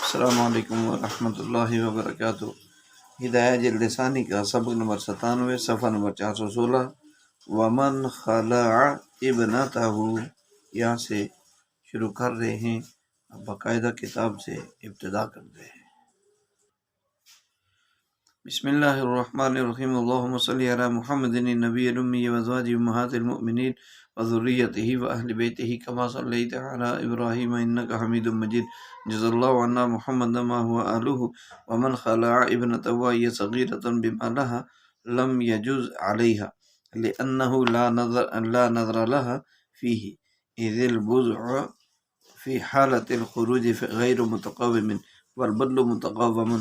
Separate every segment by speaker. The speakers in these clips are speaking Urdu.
Speaker 1: السلام علیکم ورحمۃ اللہ وبرکاتہ۔ ہدایہ جلد ثانی کا سبق نمبر 97، صفحہ نمبر 416۔ ومن خلع ابنتہ، یہاں سے شروع کر رہے ہیں، باقاعدہ کتاب سے ابتدا کر رہے ہیں۔ بسم اللہ الرحمن الرحیم، اللہم صلی علی محمد النبی الامی وازواجہ امہات المؤمنین وذریتہ واہل بیتہ کما صلیت علی ابراہیم انک حمید مجید، جزا اللہ عنا محمد ما هو آلہ۔ ومن خلع ابنتہ وہی صغیرۃ بما لها لم يجوز علیہا لأنه لا نظر لها فیہ اذ البضع فی حالة الخروج غیر متقوم والبدل متقوم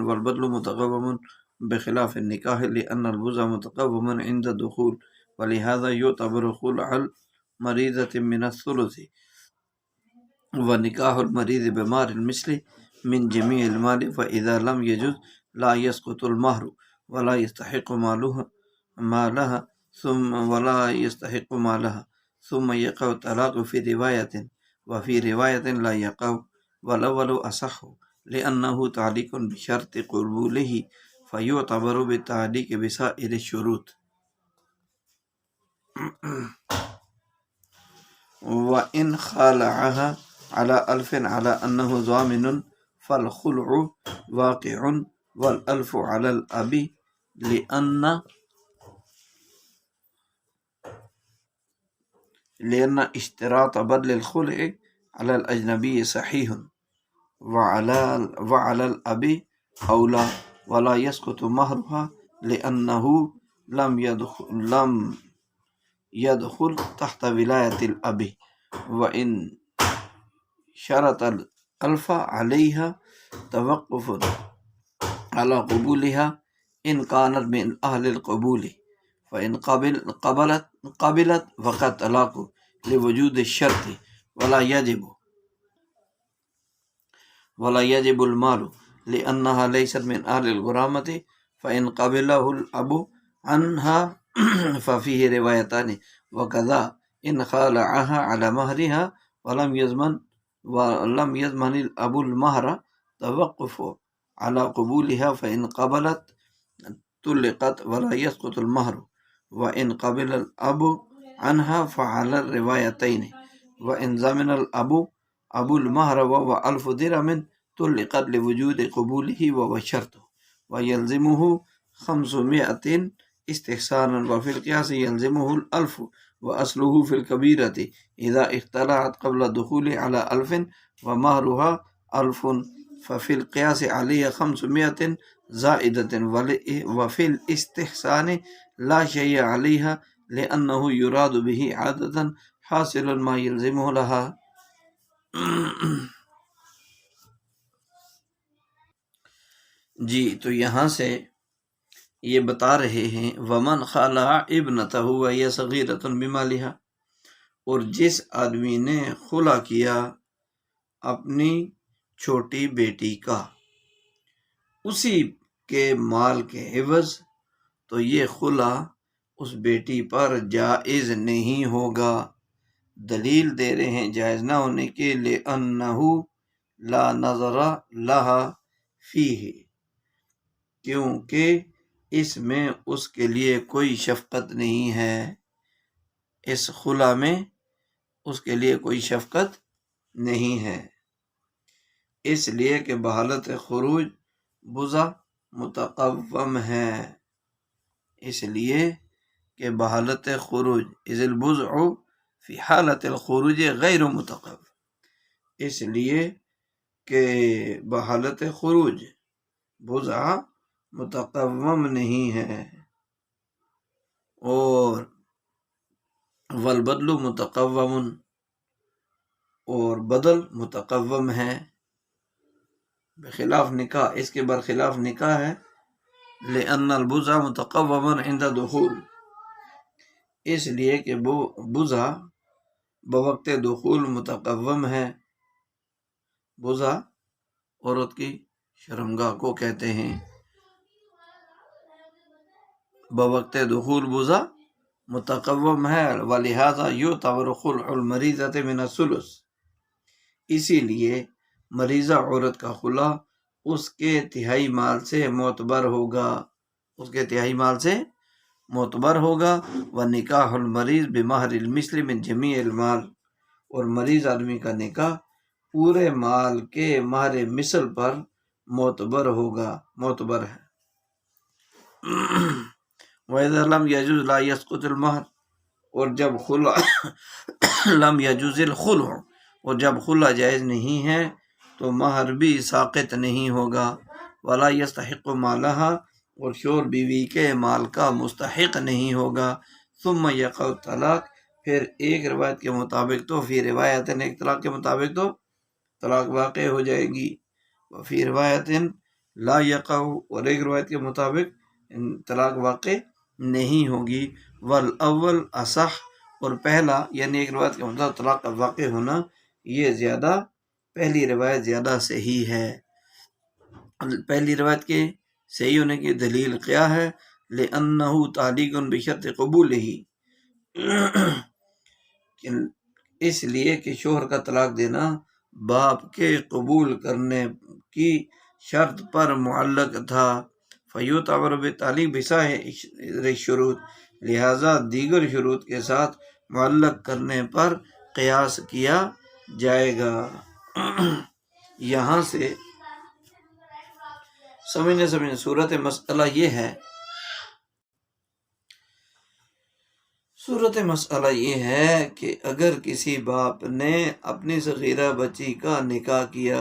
Speaker 1: والبدل متقوم بخلاف النکاح لأن البضع متقوم عند الدخول ولهذا يعتبر خلع المريضة من الثلث ونکاح المريض بمار المثل من جميع المال، فإذا لم يجوز لا يسقط المهر ولا يستحق مالها ثم يقع الطلاق في رواية، وفي رواية لا يقع، والأول أصح لأنه تعليق بشرط قبوله فيعتبر بالتعليق بسائر الشروط۔ وإن خالعها على ألف على أنه ضامن فالخلع واقع، والألف على الأب لأن اشتراط بدل الخلع على الأجنبي صحيح، وعلى الأب أولى، ولا يسقط مهرها لأنه لم يدخل تحت ولاية الأب، وإن شرط الألف عليها توقف على قبولها إن كانت من أهل القبول، فإن قبلت فقد طلاق لوجود الشرط، ولا يجب المال لأنها ليست من أهل الغرامة، فإن قبله الأب عنها ففيه روايتان، وكذا إن خالعها على مهرها ولم يضمن الأب المهر توقف على قبولها، فإن قبلت طلقت ولا يسقط المهر، وإن قبل الأب عنها فعلى الروايتين، وإن ضمن الأب المهر وهو 1000 درهم طلقت لوجود قبوله وهو شرط، ويلزمه 500 استحسانا، وفي القياس يلزمه 1000، وأصله في الكبيرة إذا اختلعت قبل الدخول على 1000 ومهرها 1000، ففي القياس عليه 500 زائدة، وفي الاستحسان لا شيء عليها لأنه يراد به عادة حاصل ما يلزمه لها۔ جی تو یہاں سے یہ بتا رہے ہیں ومن خلع ابنتہ وہی صغیرۃ بمالها، اور جس آدمی نے خلع کیا اپنی چھوٹی بیٹی کا اسی کے مال کے عوض، تو یہ خلع اس بیٹی پر جائز نہیں ہوگا۔ دلیل دے رہے ہیں جائز نہ ہونے کے لیے انہ لا نظر لها فیہ، کیونکہ اس میں اس کے لیے کوئی شفقت نہیں ہے، اس خلع میں اس کے لیے کوئی شفقت نہیں ہے، اس لیے کہ بحالت خروج بضع متقوم ہے، اس لیے کہ بحالت خروج اذ البضع فی حالت الخروج غیر متقوم، اس لیے کہ بحالت خروج بضع متقوم نہیں ہے، اور والبدل متقوم، اور بدل متقوم ہے، بخلاف نکاح، اس کے برخلاف نکاح ہے، لأن البضع متقوم عند دخول، اس لیے کہ بضع بوقت دخول متقوم ہے۔ بضع عورت کی شرمگاہ کو کہتے ہیں، بوقت دخول بضع متقوم ہے، ولہذا یعتبر خلع المریضۃ من الثلث، اسی لیے مریضہ عورت کا خلا اس کے تہائی مال سے معتبر ہوگا، اس کے تہائی مال سے معتبر ہوگا۔ ونکاح المریض بمہر المثل من جمیع المال، اور مریض آدمی کا نکاح پورے مال کے مہر مثل پر معتبر ہوگا، معتبر ہے۔ وَإِذَا لَمْ يَجُوزْ لَا يَسْقُطُ الْمَهْرُ، اور جب خلا لم يجوز الخلع، اور جب خلا جائز نہیں ہے تو مہر بھی ساقط نہیں ہوگا۔ ولا يستحق مالها، اور شور بیوی کے مال کا مستحق نہیں ہوگا۔ ثم يقع الطلاق، پھر ایک روایت کے مطابق تو فی روایت، ایک طلاق کے مطابق تو طلاق واقع ہو جائے گی، وفی روایت لا يقع، اور ایک روایت کے مطابق طلاق واقع نہیں ہوگی۔ والاول اصح، اور پہلا یعنی ایک روایت کے مطابق طلاق کا واقع ہونا یہ زیادہ، پہلی روایت زیادہ صحیح ہے۔ پہلی روایت کے صحیح ہونے کی دلیل کیا ہے؟ لأنہ تعلیق بشرط قبولہ، اس لیے کہ شوہر کا طلاق دینا باپ کے قبول کرنے کی شرط پر معلق تھا۔ فیعتبر بالتعلیق بسائر الشروط، لہذا دیگر شروط کے ساتھ معلق کرنے پر قیاس کیا جائے گا۔ یہاں سے سمجھنے صورت مسئلہ یہ ہے، صورت مسئلہ یہ ہے کہ اگر کسی باپ نے اپنی صغیرہ بچی کا نکاح کیا،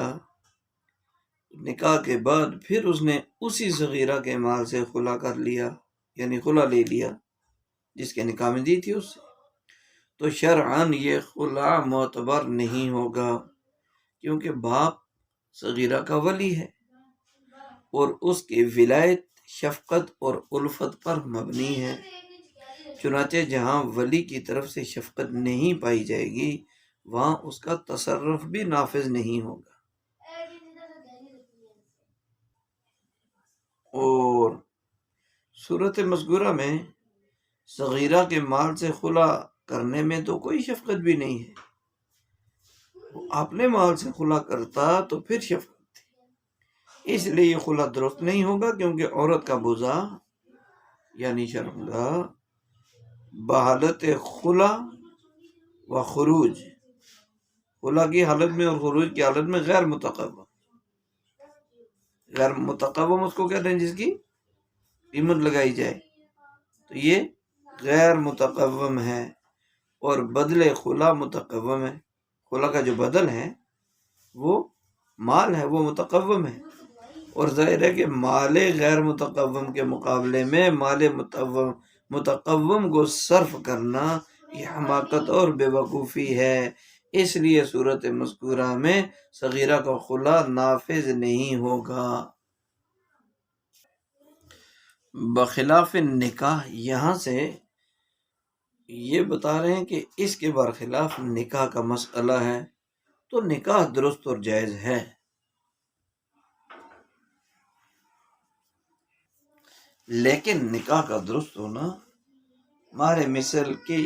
Speaker 1: نکاح کے بعد پھر اس نے اسی صغیرہ کے مال سے خلا کر لیا، یعنی خلا لے لیا جس کے نکاح میں دی تھی اس سے، تو شرعاً یہ خلا معتبر نہیں ہوگا، کیونکہ باپ صغیرہ کا ولی ہے اور اس کی ولایت شفقت اور الفت پر مبنی ہے۔ چنانچہ جہاں ولی کی طرف سے شفقت نہیں پائی جائے گی وہاں اس کا تصرف بھی نافذ نہیں ہوگا۔ اور صورت مذکورہ میں صغیرہ کے مال سے خلا کرنے میں تو کوئی شفقت بھی نہیں ہے، وہ اپنے مال سے خلا کرتا تو پھر شفقت تھی، اس لیے یہ خلا درست نہیں ہوگا، کیونکہ عورت کا بوزا یعنی شرمگاہ بحالت خلا و خروج، خلا کی حالت میں اور خروج کی حالت میں غیر متقوم، غیر متقوم اس کو کہتے ہیں جس کی قیمت لگائی جائے، تو یہ غیر متقوم ہے، اور بدل خلا متقوم ہے، خلا کا جو بدل ہے وہ مال ہے، وہ متقوم ہے، اور ظاہر ہے کہ مال غیر متقوم کے مقابلے میں مال متقوم کو صرف کرنا یہ حماقت اور بے وقوفی ہے، اس لیے صورت مذکورہ میں صغیرہ کا خلا نافذ نہیں ہوگا۔ بخلاف نکاح، یہاں سے یہ بتا رہے ہیں کہ اس کے برخلاف نکاح کا مسئلہ ہے، تو نکاح درست اور جائز ہے، لیکن نکاح کا درست ہونا مہر مثل کی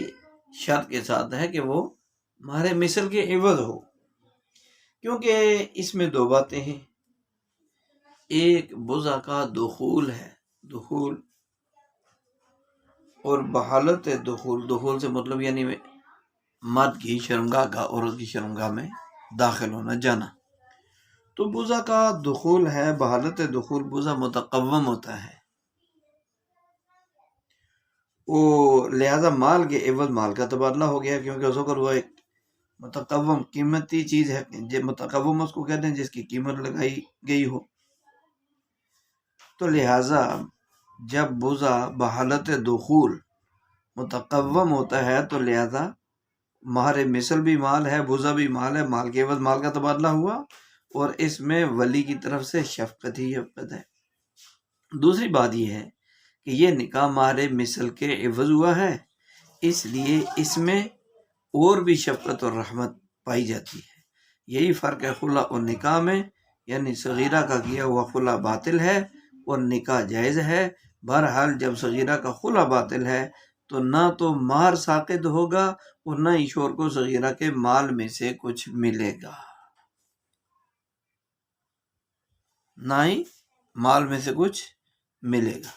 Speaker 1: شرط کے ساتھ ہے کہ وہ مہر مثل کے عوض ہو، کیونکہ اس میں دو باتیں ہیں، ایک بزا کا دخول ہے، دخول، اور بحالت دخول، دخول سے مطلب یعنی مرد کی شرمگاہ کا عورت کی شرمگاہ میں داخل ہونا، جانا، تو بزا کا دخول ہے، بحالت دخول بزا متقوم ہوتا ہے، اور لہذا مال کے عوض مال کا تبادلہ ہو گیا، کیونکہ اس وقت وہ ایک متقوم قیمتی چیز ہے، متقوم اس کو کہتے ہیں جس کی قیمت لگائی گئی ہو، تو لہذا جب بزا بحالت دخول متقوم ہوتا ہے تو لہذا مہر مثل بھی مال ہے، بزا بھی مال ہے، مال کے عوض مال کا تبادلہ ہوا، اور اس میں ولی کی طرف سے شفقت ہی شفقت ہے۔ دوسری بات یہ ہے کہ یہ نکاح مہر مثل کے عوض ہوا ہے، اس لیے اس میں اور بھی شفقت اور رحمت پائی جاتی ہے، یہی فرق ہے خلا اور نکاح میں، یعنی صغیرہ کا کیا ہوا خلا باطل ہے اور نکاح جائز ہے۔ بہرحال جب صغیرہ کا خلا باطل ہے تو نہ تو مہر ساقط ہوگا اور نہ ہی شوہر کو صغیرہ کے مال میں سے کچھ ملے گا۔ نہ ہی مال میں سے کچھ ملے گا۔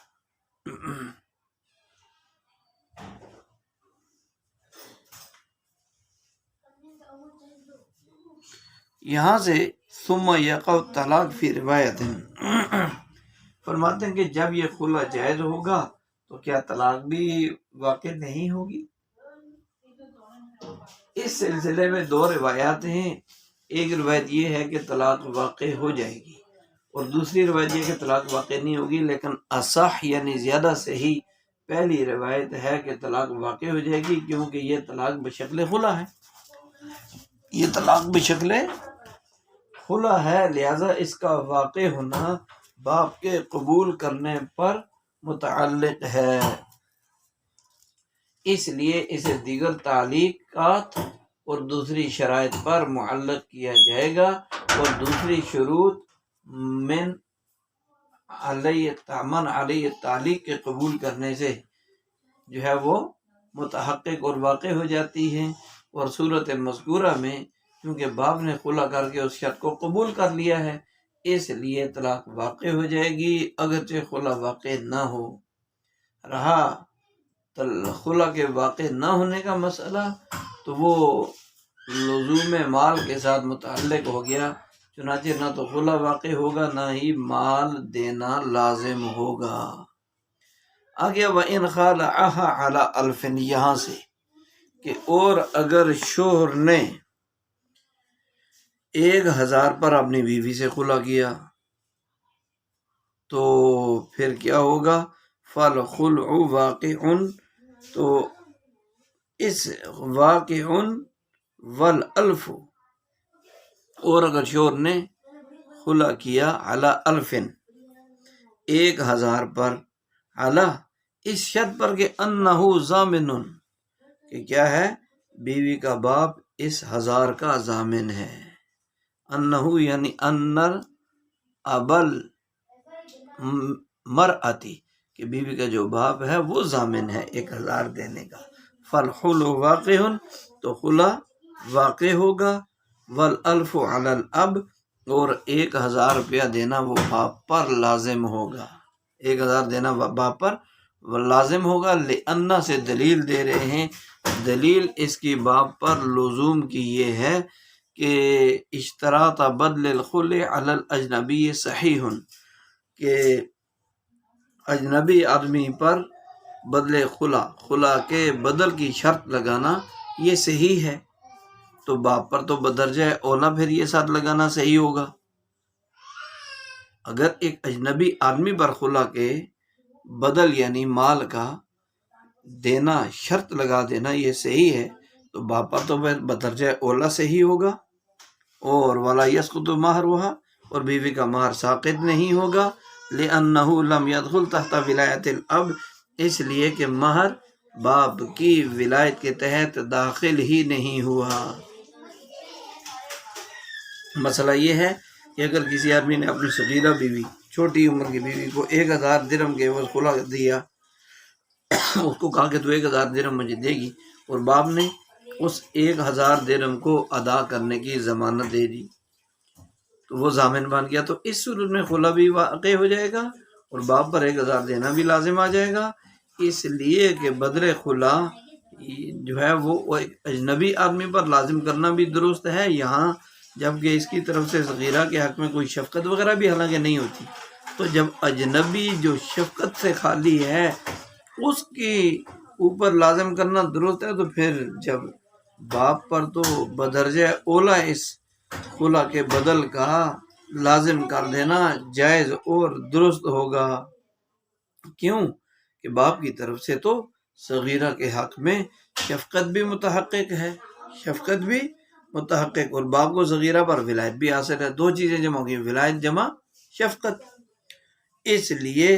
Speaker 1: یہاں سے ثم یقع طلاق فی روایت فرماتے ہیں کہ جب یہ خلا جائز ہوگا تو کیا طلاق بھی واقع نہیں ہوگی؟ اس سلسلے میں دو روایات ہیں، ایک روایت یہ ہے کہ طلاق واقع ہو جائے گی، اور دوسری روایت یہ کہ طلاق واقع نہیں ہوگی، لیکن اصح یعنی زیادہ صحیح پہلی روایت ہے کہ طلاق واقع ہو جائے گی، کیونکہ یہ طلاق بشکل خلا ہے، یہ طلاق بشکل خلا ہے، لہذا اس کا واقع ہونا باپ کے قبول کرنے پر متعلق ہے، اس لیے اسے دیگر تعلیقات اور دوسری شرائط پر معلق کیا جائے گا، اور دوسری شروط من علیہ تعلیق کے قبول کرنے سے جو ہے وہ متحقق اور واقع ہو جاتی ہے، اور صورت مذکورہ میں کیونکہ باپ نے خلا کر کے اس شرط کو قبول کر لیا ہے، اس لیے طلاق واقع ہو جائے گی اگرچہ خلا واقع نہ ہو۔ رہا خلا کے واقع نہ ہونے کا مسئلہ تو وہ لزوم مال کے ساتھ متعلق ہو گیا، چنانچہ نہ تو خلا واقع ہوگا نہ ہی مال دینا لازم ہوگا۔ آگے وَإِنْ خَالَعَهَا عَلَى أَلْفٍ، یہاں سے کہ اور اگر شوہر نے 1000 پر اپنی بیوی سے خلا کیا تو پھر کیا ہوگا؟ فَالْخُلْعُ وَاقِعٌ، تو اس واقع والالف، اور اگر شوہر نے خلا کیا علی الف 1000 پر، علی اس شرط پر کہ انہ ضامن، کہ کیا ہے؟ بیوی کا باپ اس 1000 کا ضامن ہے، انہ یعنی ان ابل مرأتی، کہ بیوی کا جو باپ ہے وہ ضامن ہے 1000 دینے کا، فالخلع واقع، تو خلا واقع ہوگا، والالف علی الاب، اور 1000 روپیہ دینا وہ باپ پر لازم ہوگا، 1000 دینا باپ پر لازم ہوگا، لأن سے دلیل دے رہے ہیں، دلیل اس کی باپ پر لزوم کی یہ ہے کہ اشتراط بدل الخلع علی الاجنبی صحیح، کہ اجنبی آدمی پر بدل خلا کے بدل کی شرط لگانا یہ صحیح ہے، تو باپ پر تو بدرجہ اولا پھر یہ ساتھ لگانا صحیح ہوگا۔ اگر ایک اجنبی آدمی پر خلا کے بدل یعنی مال کا دینا شرط لگا دینا یہ صحیح ہے، تو باپ پر تو بدرجہ اولا صحیح ہوگا، اور ولا یسقط مہرها، اور بیوی کا مہر ساقط نہیں ہوگا، لأنه لم يدخل تحت ولایت الاب، اس لیے کہ مہر باپ کی ولایت کے تحت داخل ہی نہیں ہوا۔ مسئلہ یہ ہے کہ اگر کسی آدمی نے اپنی صغیرہ بیوی، چھوٹی عمر کی بیوی کو 1000 درہم کے عوض خلا دیا، اس کو کہا کہ تو 1000 درہم مجھے دے گی، اور باپ نے اس 1000 درہم کو ادا کرنے کی ضمانت دے دی، تو وہ ضامن بن گیا، تو اس صورت میں خلا بھی واقع ہو جائے گا اور باپ پر 1000 دینا بھی لازم آ جائے گا، اس لیے کہ بدل خلا جو ہے وہ اجنبی آدمی پر لازم کرنا بھی درست ہے یہاں، جبکہ اس کی طرف سے صغیرہ کے حق میں کوئی شفقت وغیرہ بھی حالانکہ نہیں ہوتی، تو جب اجنبی جو شفقت سے خالی ہے اس کی اوپر لازم کرنا درست ہے، تو پھر جب باپ پر تو بدرجہ اولا اس خلا کے بدل کا لازم کر دینا جائز اور درست ہوگا، کیوں کہ باپ کی طرف سے تو صغیرہ کے حق میں شفقت بھی متحقق ہے، شفقت بھی متحقق، اور باپ کو صغیرہ پر ولایت بھی حاصل ہے، دو چیزیں جمع ہوگی، ولایت جمع شفقت، اس لیے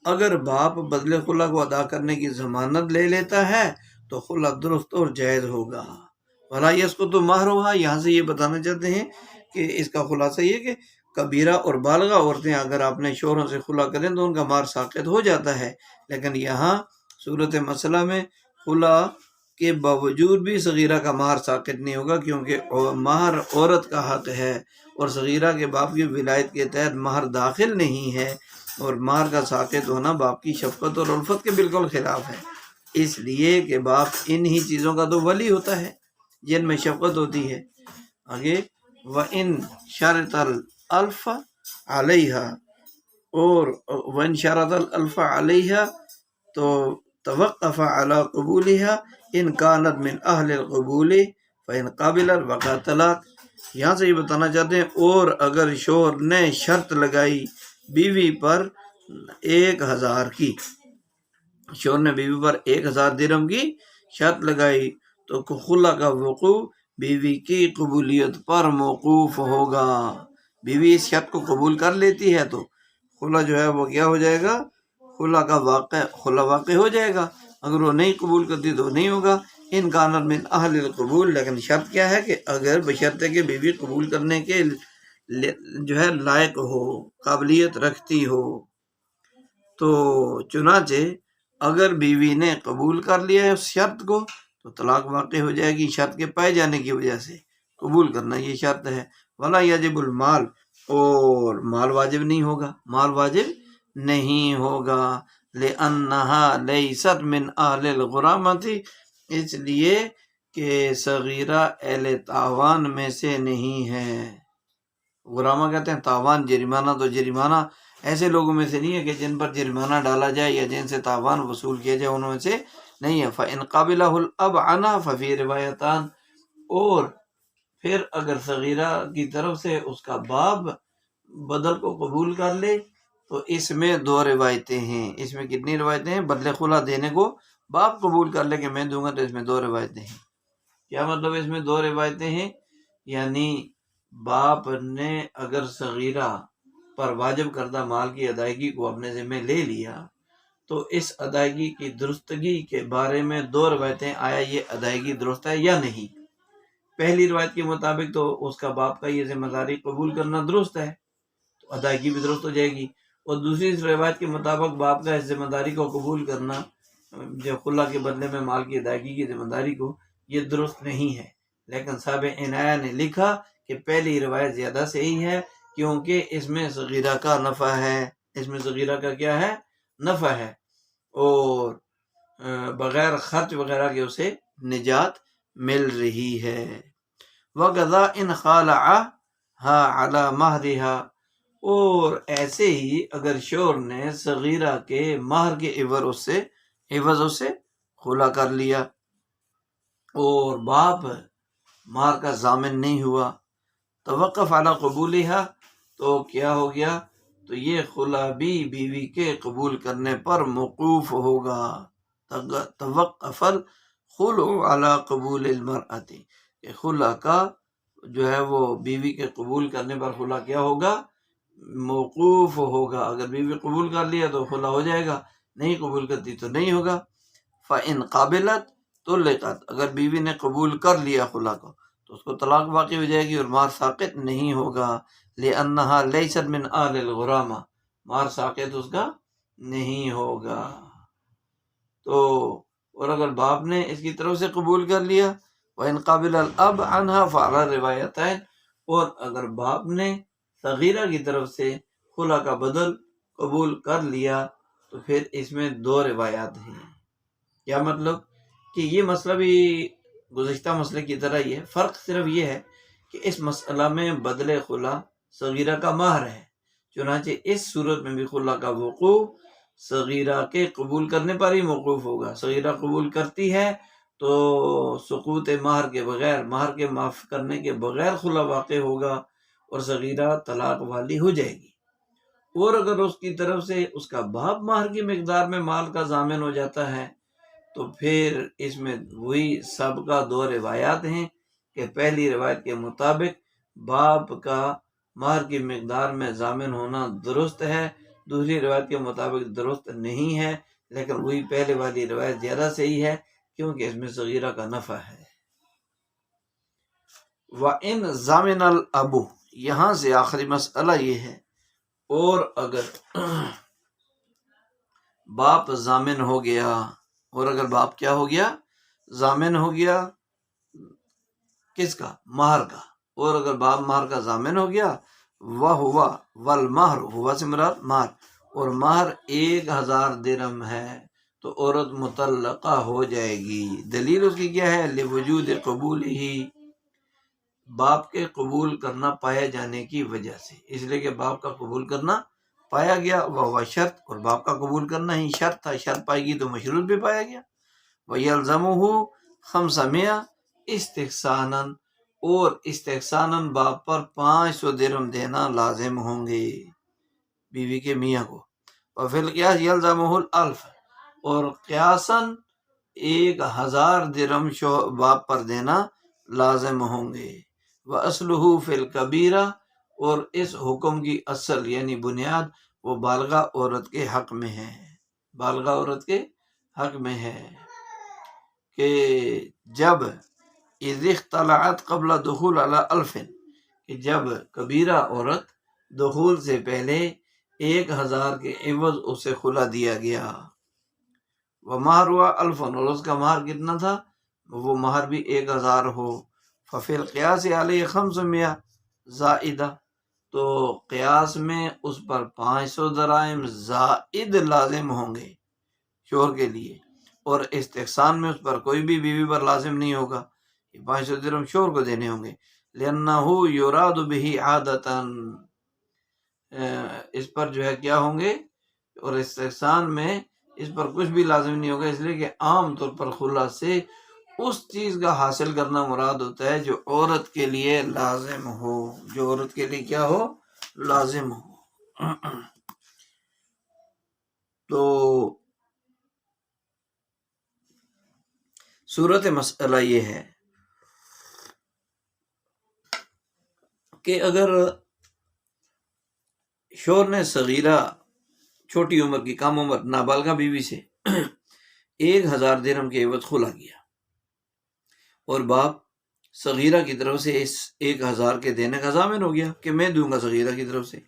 Speaker 1: اگر باپ بدل خلا کو ادا کرنے کی ضمانت لے لیتا ہے تو خلا درست اور جائز ہوگا۔ بھلا یہ اس کو تو مہر ہوا، یہاں سے یہ بتانا چاہتے ہیں کہ اس کا خلاصہ یہ کہ کبیرہ اور بالغہ عورتیں اگر اپنے شوہروں سے خلا کریں تو ان کا مہر ساقط ہو جاتا ہے، لیکن یہاں صورت مسئلہ میں خلا کے باوجود بھی صغیرہ کا مہر ساقط نہیں ہوگا، کیونکہ مہر عورت کا حق ہے اور صغیرہ کے باپ کی ولایت کے تحت مہر داخل نہیں ہے، اور مہر کا ساقط ہونا باپ کی شفقت اور الفت کے بالکل خلاف ہے، اس لیے کہ باپ ان ہی چیزوں کا تو ولی ہوتا ہے جن میں شفقت ہوتی ہے۔ آگے وَإِن شَرَطَ الْأَلْفَ عَلَيْهَا، اور وَإِن شَرَطَ الْأَلْفَ عَلَيْهَا تو توقف علی قبولها ان کانت من اہل القبول فإن قبلت وقع طلاق۔ یہاں سے یہ بتانا چاہتے ہیں اور اگر شوہر نے شرط لگائی بیوی پر 1000 کی، شوہر نے بیوی پر 1000 درہم کی شرط لگائی تو خلا کا وقوع بیوی کی قبولیت پر موقوف ہوگا۔ بیوی اس شرط کو قبول کر لیتی ہے تو خلا جو ہے وہ کیا ہو جائے گا، خلا واقع ہو جائے گا، اگر وہ نہیں قبول کرتی تو نہیں ہوگا۔ ان کانت من اہل القبول، لیکن شرط کیا ہے کہ اگر بشرطے کہ بیوی قبول کرنے کے جو ہے لائق ہو، قابلیت رکھتی ہو۔ تو چنانچہ اگر بیوی نے قبول کر لیا ہے اس شرط کو تو طلاق واقع ہو جائے گی، شرط کے پائے جانے کی وجہ سے۔ قبول کرنا یہ شرط ہے۔ ولا یجب المال، اور مال واجب نہیں ہوگا، مال واجب نہیں ہوگا۔ لأنها لیست من اہل الغرامۃ، اس لیے کہ صغیرہ اہل تاوان میں سے نہیں ہے۔ غرامہ کہتے ہیں تاوان، جرمانہ، تو جرمانہ ایسے لوگوں میں سے نہیں ہے کہ جن پر جرمانہ ڈالا جائے یا جن سے تاوان وصول کیا جائے، انہوں میں سے نہیں ہے۔ فإن قبلہ الأب عنہا ففی روایتان، اور پھر اگر صغیرہ کی طرف سے اس کا باپ بدل کو قبول کر لے تو اس میں 2 روایتیں ہیں۔ اس میں کتنی روایتیں ہیں؟ بدل خلا دینے کو باپ قبول کر لے کہ میں دوں گا تو اس میں 2 روایتیں ہیں۔ کیا مطلب اس میں 2 روایتیں ہیں؟ یعنی باپ نے اگر صغیرہ پر واجب کردہ مال کی ادائیگی کو اپنے ذمہ لے لیا تو اس ادائیگی کی درستگی کے بارے میں 2 روایتیں، آیا یہ ادائیگی درست ہے یا نہیں۔ پہلی روایت کے مطابق تو اس کا باپ کا یہ ذمہ داری قبول کرنا درست ہے تو ادائیگی بھی درست ہو جائے گی، اور دوسری روایت کے مطابق باپ کا اس ذمہ داری کو قبول کرنا، جو خلا کے بدلے میں مال کی ادائیگی کی ذمہ داری کو، یہ درست نہیں ہے۔ لیکن صاحب عنایہ نے لکھا کہ پہلی روایت زیادہ صحیح ہے، کیونکہ اس میں صغیرہ کا نفع ہے، اس میں صغیرہ کا کیا ہے؟ نفع ہے، اور بغیر خرچ وغیرہ کے اسے نجات مل رہی ہے۔ وَقَضَا إِنْ خَالَعَهَا عَلَى مَهْرِهَا، اور ایسے ہی اگر شوہر نے صغیرہ کے مہر کے عوض اس سے خلا کر لیا اور باپ مہر کا ضامن نہیں ہوا، توقف علی قبولها، تو کیا ہو گیا؟ تو یہ خلا بھی بیوی کے قبول کرنے پر موقوف ہوگا۔ توقف الخلع علی قبول المرأۃ، کہ خلا کا جو ہے وہ بیوی کے قبول کرنے پر خلا کیا ہوگا؟ موقوف ہوگا۔ اگر بیوی قبول کر لیا تو خلا ہو جائے گا، نہیں قبول کرتی تو نہیں ہوگا۔ فإن قابلت طلقت، اگر بیوی نے قبول کر لیا خلا کو تو اس کو طلاق واقع ہو جائے گی اور مہر ساقط نہیں ہوگا۔ لأنها لیست من اہل الغرامہ، مہر ساقط اس کا نہیں ہوگا۔ تو اور اگر باپ نے اس کی طرف سے قبول کر لیا، وإن قبل الأب عنها فعلى روایتین، اور اگر باپ نے صغیرہ کی طرف سے خلا کا بدل قبول کر لیا تو پھر اس میں 2 روایات ہیں۔ کیا مطلب؟ کہ یہ مسئلہ بھی گزشتہ مسئلے کی طرح ہی ہے، فرق صرف یہ ہے کہ اس مسئلہ میں بدل خلا صغیرہ کا مہر ہے، چنانچہ اس صورت میں بھی خلا کا وقوع صغیرہ کے قبول کرنے پر ہی موقوف ہوگا۔ صغیرہ قبول کرتی ہے تو سقوط مہر کے بغیر، مہر کے معاف کرنے کے بغیر خلا واقع ہوگا اور صغیرہ طلاق والی ہو جائے گی۔ اور اگر اس کی طرف سے اس کا باپ مہر کی مقدار میں مال کا ضامن ہو جاتا ہے تو پھر اس میں وہی سابقہ 2 روایات ہیں کہ پہلی روایت کے مطابق باپ کا مہر کی مقدار میں ضامن ہونا درست ہے، دوسری روایت کے مطابق درست نہیں ہے، لیکن وہی پہلے والی روایت زیادہ صحیح ہے کیونکہ اس میں صغیرہ کا نفع ہے۔ وَإِنْ ضَمِنَ الْأَبُ، یہاں سے آخری مسئلہ یہ ہے، اور اگر باپ ضامن ہو گیا، اور اگر باپ کیا ہو گیا؟ ضامن ہو گیا کس کا؟ مہر کا، اور اگر باپ مہر کا ضامن ہو گیا وہ ہوا والمہر، ہوا سے مراد مہر، اور مہر 1000 درہم ہے تو عورت مطلقہ ہو جائے گی۔ دلیل اس کی کیا ہے؟ لوجود قبول ہی، باپ کے قبول کرنا پائے جانے کی وجہ سے، اس لیے کہ باپ کا قبول کرنا پایا گیا، وہ شرط، اور باپ کا قبول کرنا ہی شرط تھا، شرط پائی گی تو مشروط بھی پایا گیا۔ وَيَلْزَمُهُ 500 استحساناً، اور استحساناً باپ پر 500 درہم دینا لازم ہوں گے بیوی کے میاں کو۔ وفی القیاس یلزمہ الالف، اور قیاساً 1000 درہم باپ پر دینا لازم ہوں گے۔ وَأَصْلُهُ فِي الْكَبِيرَةِ، اور اس حکم کی اصل یعنی بنیاد وہ بالغہ عورت کے حق میں ہے، بالغہ عورت کے حق میں ہے کہ جب اذ اختلعت قبل دخول علی الف، کہ جب کبیرہ عورت دخول سے پہلے 1000 کے عوض اسے خلا دیا گیا، ومہر ہوا الف، اور اس کا مہر کتنا تھا؟ وہ مہر بھی 1000 ہو، ففی القیاس علیہ 500 زائدہ، تو قیاس میں اس پر 500 دراہم زائد لازم ہوں گے شوہر کے لیے، اور استحسان میں اس پر کوئی بھی بیوی پر لازم نہیں ہوگا، 500 درہم شوہر کو دینے ہوں گے، لأنہ یراد بہ عادتاً، اس پر جو ہے کیا ہوں گے، اور استحسان میں اس پر کچھ بھی لازم نہیں ہوگا، اس لیے کہ عام طور پر خلا سے اس چیز کا حاصل کرنا مراد ہوتا ہے جو عورت کے لیے لازم ہو، جو عورت کے لیے کیا ہو؟ لازم ہو۔ تو صورت مسئلہ یہ ہے کہ اگر شوہر نے صغیرہ چھوٹی عمر کی، کم عمر نابالغہ بیوی سے 1000 درہم کے عوض خلا کیا، اور باپ صغیرہ کی طرف سے اس 1000 کے دینے کا ضامن ہو گیا کہ میں دوں گا صغیرہ کی طرف سے،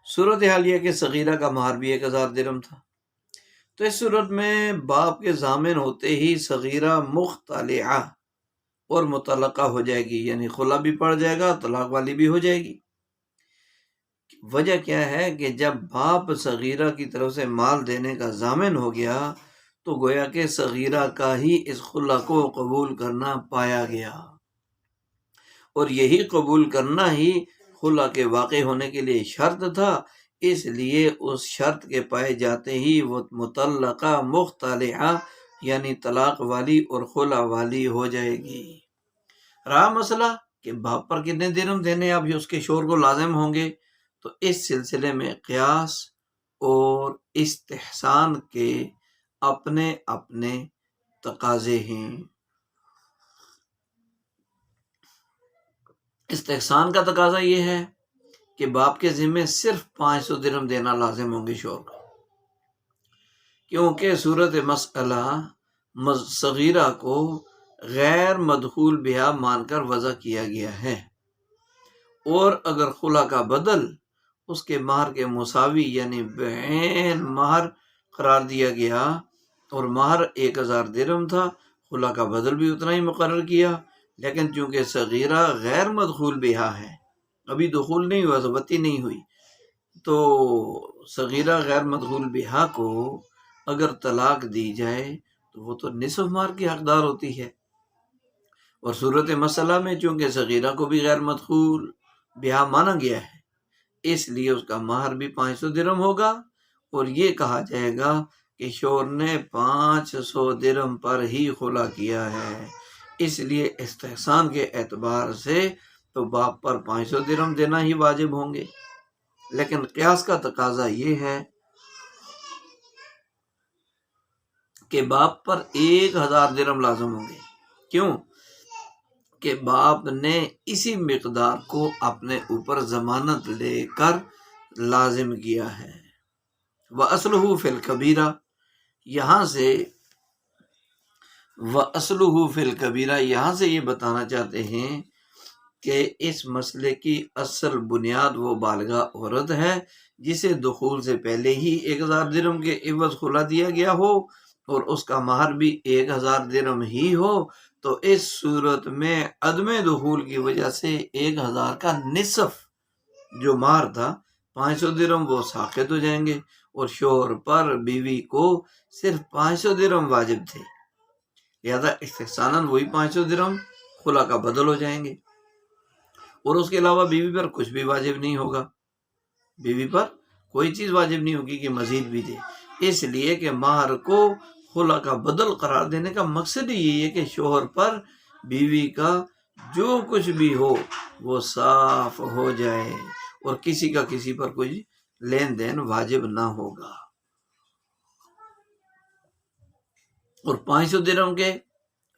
Speaker 1: صورتحال یہ کہ صغیرہ کا مہر بھی 1000 درہم تھا، تو اس صورت میں باپ کے ضامن ہوتے ہی صغیرہ مختلعہ اور مطلقہ ہو جائے گی، یعنی خلا بھی پڑ جائے گا، طلاق والی بھی ہو جائے گی۔ وجہ کیا ہے کہ جب باپ صغیرہ کی طرف سے مال دینے کا ضامن ہو گیا تو گویا کہ صغیرہ کا ہی اس خلا کو قبول کرنا پایا گیا، اور یہی قبول کرنا ہی خلا کے واقع ہونے کے لیے شرط تھا، اس لیے اس شرط کے پائے جاتے ہی وہ مطلقہ مختلعہ یعنی طلاق والی اور خلا والی ہو جائے گی۔ رہا مسئلہ کہ باپ پر کتنے درہم دینے اب اس کے شوہر کو لازم ہوں گے، تو اس سلسلے میں قیاس اور استحسان کے اپنے اپنے تقاضے ہیں۔ استحسان کا تقاضا یہ ہے کہ باپ کے ذمے صرف 500 درہم دینا لازم ہوں گے شوہر کو، کیونکہ صورت مسئلہ صغیرہ کو غیر مدخول بہا مان کر وضع کیا گیا ہے، اور اگر خلا کا بدل اس کے مہر کے مساوی یعنی بعین مہر قرار دیا گیا، اور مہر 1000 درہم تھا، خلا کا بدل بھی اتنا ہی مقرر کیا، لیکن چونکہ صغیرہ غیر مدخول بہا ہے، ابھی دخول نہیں ہوا، ضبطی نہیں ہوئی، تو صغیرہ غیر مدخول بہا کو اگر طلاق دی جائے تو وہ تو نصف مہر کی حقدار ہوتی ہے، اور صورت مسئلہ میں چونکہ صغیرہ کو بھی غیر مدخول بہا مانا گیا ہے، اس لیے اس کا مہر بھی 500 درہم ہوگا، اور یہ کہا جائے گا کہ شوہر نے 500 درہم پر ہی خلا کیا ہے، اس لیے استحسان کے اعتبار سے تو باپ پر 500 درہم دینا ہی واجب ہوں گے، لیکن قیاس کا تقاضا یہ ہے کہ باپ پر 1000 درہم لازم ہوں گے، کیوں کہ باپ نے اسی مقدار کو اپنے اوپر ضمانت لے کر لازم کیا ہے۔ وَأَصْلُهُ فِي الْكَبِيرَةِ، یہاں سے یہ بتانا چاہتے ہیں کہ اس مسئلے کی اصل بنیاد وہ بالغہ عورت ہے جسے دخول سے پہلے ہی 1000 درہم کے عوض خلا دیا گیا ہو، اور اس کا مہر بھی 1000 درہم ہی ہو تو اس صورت میں عدم دخول کی وجہ سے 1000 کا نصف جو مہر تھا 500 درہم وہ ساقط ہو جائیں گے، اور شوہر پر بیوی کو صرف 500 درہم واجب تھے، لہذا استحساناً وہی 500 درہم خلا کا بدل ہو جائیں گے، اور اس کے علاوہ بیوی پر کچھ بھی واجب نہیں ہوگا، بیوی پر کوئی چیز واجب نہیں ہوگی کہ مزید بھی دے، اس لیے کہ مہر کو خلا کا بدل قرار دینے کا مقصد ہی یہی ہے کہ شوہر پر بیوی کا جو کچھ بھی ہو وہ صاف ہو جائے اور کسی کا کسی پر کوئی لین دین واجب نہ ہوگا۔ اور 500 درہم کے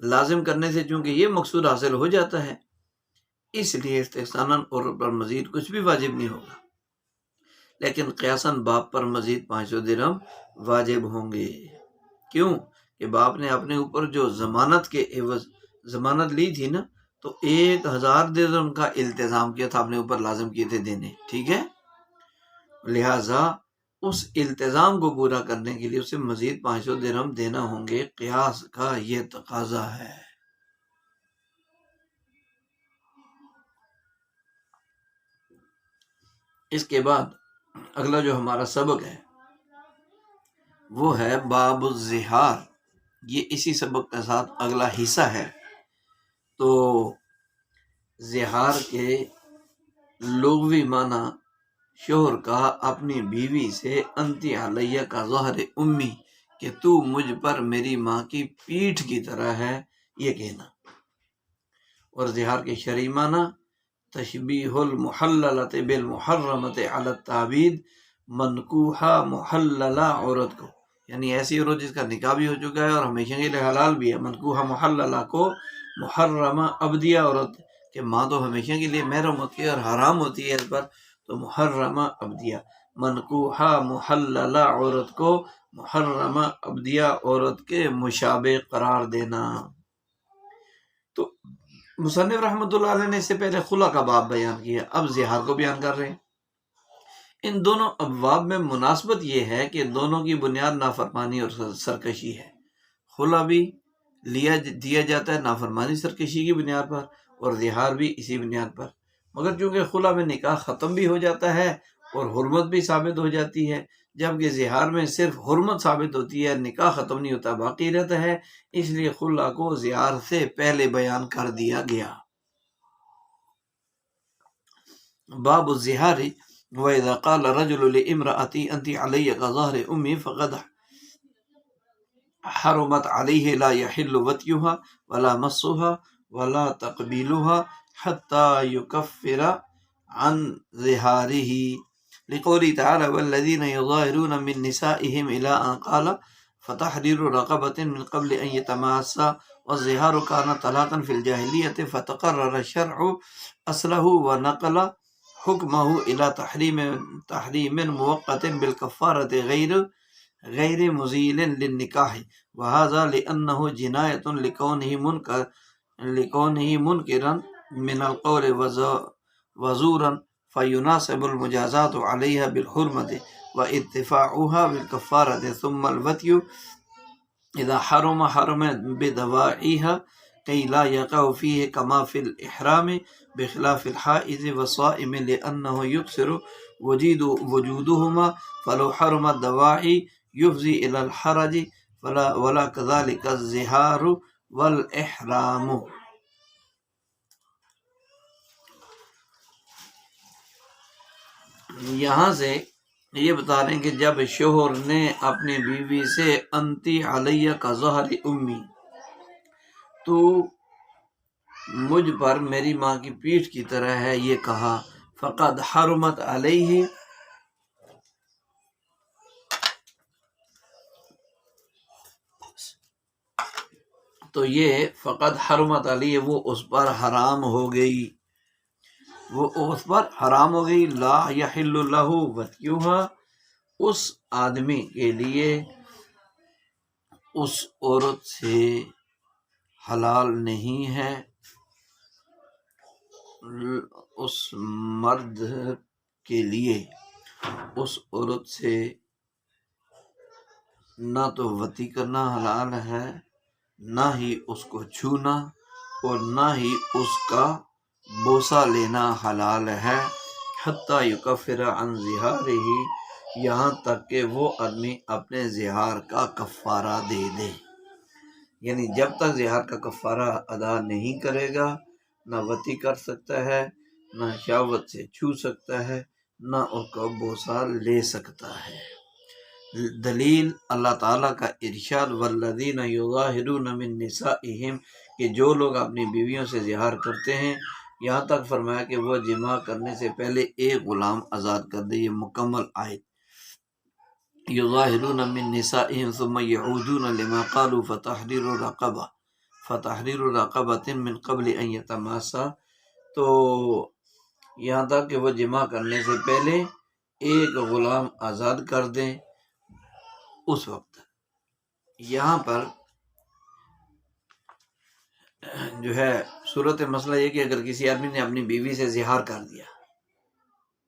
Speaker 1: لازم کرنے سے چونکہ یہ مقصود حاصل ہو جاتا ہے، اس لیے استحساناً اور پر مزید کچھ بھی واجب نہیں ہوگا، لیکن قیاساً باپ پر مزید 500 درہم واجب ہوں گے۔ کیوں کہ باپ نے اپنے اوپر جو ضمانت کے عوض ضمانت لی تھی نا، تو 1000 درہم کا التزام کیا تھا، اپنے اوپر لازم کیے تھے دینے، ٹھیک ہے، لہٰذا اس التزام کو پورا کرنے کے لیے اسے مزید 500 درہم دینا ہوں گے، قیاس کا یہ تقاضا ہے۔ اس کے بعد اگلا جو ہمارا سبق ہے وہ ہے باب الزہار، یہ اسی سبق کے ساتھ اگلا حصہ ہے۔ تو زہار کے لغوی معنی شوہر کا اپنی بیوی سے انتی علیہ کا ظہر امی، کہ تو مجھ پر میری ماں کی پیٹھ کی طرح ہے، یہ کہنا، اور زہار کے شرعی معنی تشبیہ المحللۃ بالمحرمۃ علی التعبید، منکوحہ محللہ عورت کو، یعنی ایسی عورت جس کا نکاح بھی ہو چکا ہے اور ہمیشہ کے لیے حلال بھی ہے، منکوحہ محللہ کو محرمہ عبدیہ عورت کہ ماں تو ہمیشہ کے لیے محرم ہوتی ہے اور حرام ہوتی ہے اس پر، تو محرمہ عبدیہ، منکوحہ محللہ عورت کو محرمہ عبدیہ عورت کے مشابہ قرار دینا۔ تو مصنف رحمۃ اللہ علیہ نے اس سے پہلے خلا کا باب بیان کیا، اب زہار کو بیان کر رہے ہیں۔ ان دونوں ابواب میں مناسبت یہ ہے کہ دونوں کی بنیاد نافرمانی اور سرکشی ہے، خلا بھی دیا جاتا ہے نافرمانی سرکشی کی بنیاد پر، اور زہار بھی اسی بنیاد پر، مگر چونکہ خلا میں نکاح ختم بھی ہو جاتا ہے اور حرمت بھی ثابت ہو جاتی ہے، جبکہ زہار میں صرف حرمت ثابت ہوتی ہے، نکاح ختم نہیں ہوتا، باقی رہتا ہے، اس لیے خلا کو زہار سے پہلے بیان کر دیا گیا۔ باب الزہار وَإِذَا قَالَ الرَّجُلُ لِامْرَأَتِهِ أَنْتِ عَلَيَّ كَظَهْرِ أُمِّي فَقَدْ حرمت علیہ لا يحل وطیها ولا مسها ولا تقبیلها حتى يكفر عن ظہاره، لقوله تعالی والذین یظاہرون من نسائهم الى ان قال فتحریر رقبة من قبل ان يتماسا، والظہار كان طلاقا في الجاہلیۃ فتقرر الشرع اصله ونقل حکمه الى تحریم موقت بالکفارة غیر مزیل للنکاح، وهذا لأنه جنایۃ لکونہ منکرا من القول وزورا، فیناسب المجازات علیہ بالحرمۃ وادفاعها بالکفارۃ، ثم الوطی اذا حرم بدواعیها کئی لا یقع فیہ کما فی الاحرام بخلاف الحائض والصائم لأنه یکثر وجودهما، فلو حرم الدواعی یفضی الی الحرج ولا کذلک الزہار والاحرام۔ یہاں سے یہ بتا رہے ہیں کہ جب شوہر نے اپنی بیوی سے انتی علیہ کا ظہر امی، تو مجھ پر میری ماں کی پیٹھ کی طرح ہے، یہ کہا، فقد حرمت علیہ، تو یہ فقد حرمت علیہ وہ اس پر حرام ہو گئی، وہ اس پر حرام ہو گئی، لا یحل لہ وطیہا، اس آدمی کے لیے اس عورت سے حلال نہیں ہے، اس مرد کے لیے اس عورت سے نہ تو وطی کرنا حلال ہے، نہ ہی اس کو چھونا، اور نہ ہی اس کا بوسہ لینا حلال ہے، حتیٰ یکفر عن ظہارہ، یہاں تک کہ وہ آدمی اپنے زہار کا کفارہ دے دے۔ یعنی جب تک زہار کا کفارہ ادا نہیں کرے گا، نہ وطی کر سکتا ہے، نہ شہوت سے چھو سکتا ہے، نہ اس کا بوسہ لے سکتا ہے۔ دلیل اللہ تعالیٰ کا ارشاد والذین یظاہرون من نسائہم، کہ جو لوگ اپنی بیویوں سے زہار کرتے ہیں، یہاں تک فرمایا کہ وہ جماع کرنے سے پہلے ایک غلام آزاد کر دے۔ یہ مکمل آیت، یظاہرون من نسائہم ثم یعودون لما قالوا فتحریر رقبۃ من قبل ان یتماسا، تو یہاں تک کہ وہ جماع کرنے سے پہلے ایک غلام آزاد کر دیں اس وقت۔ یہاں پر جو ہے صورت مسئلہ یہ کہ اگر کسی آدمی نے اپنی بیوی سے زہار کر دیا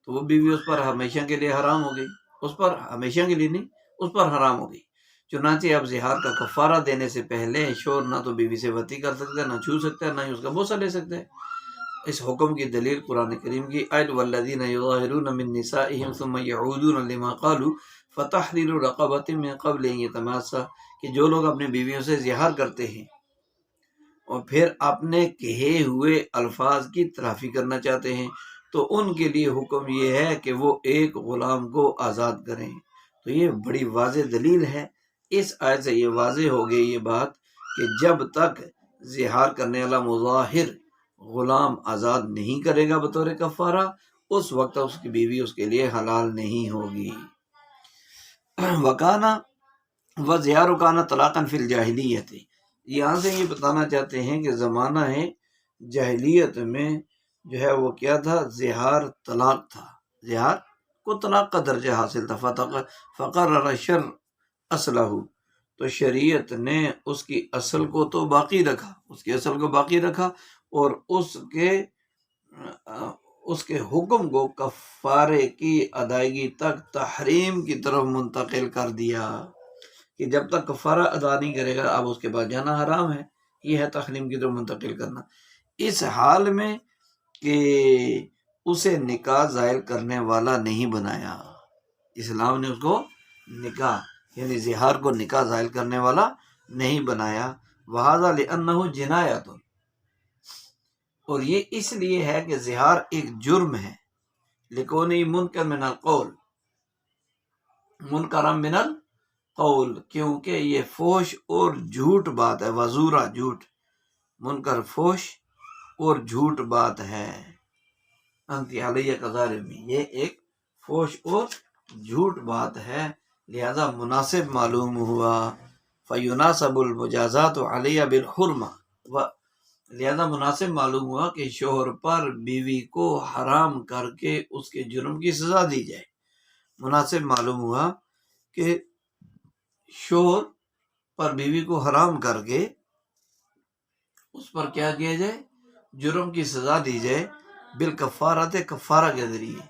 Speaker 1: تو وہ بیوی اس پر ہمیشہ کے لیے حرام ہو گئی، اس پر ہمیشہ کے لیے نہیں، اس پر حرام ہو گئی۔ چنانچہ اب زہار کا کفارہ دینے سے پہلے شوہر نہ تو بیوی سے وطی کر سکتا ہے، نہ چھو سکتا ہے، نہ ہی اس کا بوسہ لے سکتا ہے۔ اس حکم کی دلیل قرآن کریم کی آیت والذین یظاہرون من نسائہم ثم یعودون لما قالوا فتحریر رقبۃ من قبل ان یتماسا، کہ جو لوگ اپنی بیویوں سے زہار کرتے ہیں اور پھر اپنے کہے ہوئے الفاظ کی تلافی کرنا چاہتے ہیں تو ان کے لیے حکم یہ ہے کہ وہ ایک غلام کو آزاد کریں۔ تو یہ بڑی واضح دلیل ہے، اس آیت سے یہ واضح ہو گئی یہ بات کہ جب تک زہار کرنے والا مظاہر غلام آزاد نہیں کرے گا بطور کفارہ، اس وقت اس کی بیوی اس کے لیے حلال نہیں ہوگی۔ وکانا و زہار کانا طلاقاً فی الجاہلیت، یہاں سے یہ بتانا چاہتے ہیں کہ زمانہ ہے جاہلیت میں جو ہے وہ کیا تھا، زہار طلاق تھا، زہار کو طلاق کا درجہ حاصل تھا۔ فقرر الشرع اصلہ، تو شریعت نے اس کی اصل کو تو باقی رکھا، اس کی اصل کو باقی رکھا اور اس کے حکم کو کفارے کی ادائیگی تک تحریم کی طرف منتقل کر دیا کہ جب تک کفارہ ادا نہیں کرے گا اب اس کے بعد جانا حرام ہے۔ یہ ہے تحریم کی طرف منتقل کرنا، اس حال میں کہ اسے نکاح زائل کرنے والا نہیں بنایا۔ اسلام نے اس کو نکاح یعنی زہار کو نکاح زائل کرنے والا نہیں بنایا۔ وَهَذَا لِأَنَّهُ جِنَایَةٌ، اور یہ اس لیے ہے کہ زہار ایک جرم ہے، لِكَوْنِهِ مُنْكَرًا مِنَ الْقَوْلِ، منکرا من القول، کیونکہ یہ فوش اور جھوٹ بات ہے، وزورا جھوٹ، منکر فوش اور جھوٹ بات ہے۔ انت علیہ کظالمی، یہ ایک فوش اور جھوٹ بات ہے، لہذا مناسب معلوم ہوا۔ فیناسب المجازات علیہ بالحرمہ، لہذا مناسب معلوم ہوا کہ شوہر پر بیوی کو حرام کر کے اس کے جرم کی سزا دی جائے۔ مناسب معلوم ہوا کہ شوہر پر بیوی کو حرام کر کے اس پر کیا کیا جائے، جرم کی سزا دی جائے، بالکفارت، کفارہ کے ذریعے،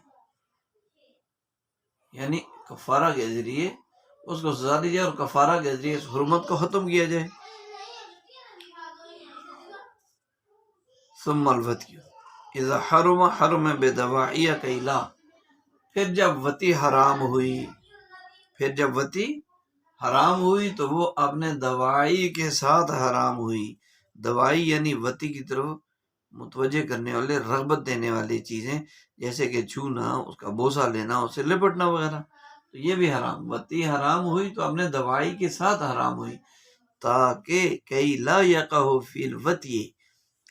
Speaker 1: یعنی کفارہ کے ذریعے اس کو سزا دی جائے اور کفارہ کے ذریعے اس حرمت کو ختم کیا جائے۔ ثم الوطی اذا حرم حرم بدواعی کیلا، پھر جب وطی حرام ہوئی تو وہ اپنے دواعی کے ساتھ حرام ہوئی۔ دواعی یعنی وطی کی طرف متوجہ کرنے والے، رغبت دینے والی چیزیں، جیسے کہ چھونا، اس کا بوسہ لینا، اس سے لپٹنا وغیرہ، تو یہ بھی حرام۔ وطی حرام ہوئی تو اپنے دواعی کے ساتھ حرام ہوئی، تاکہ کئی لا یقع فی الوطی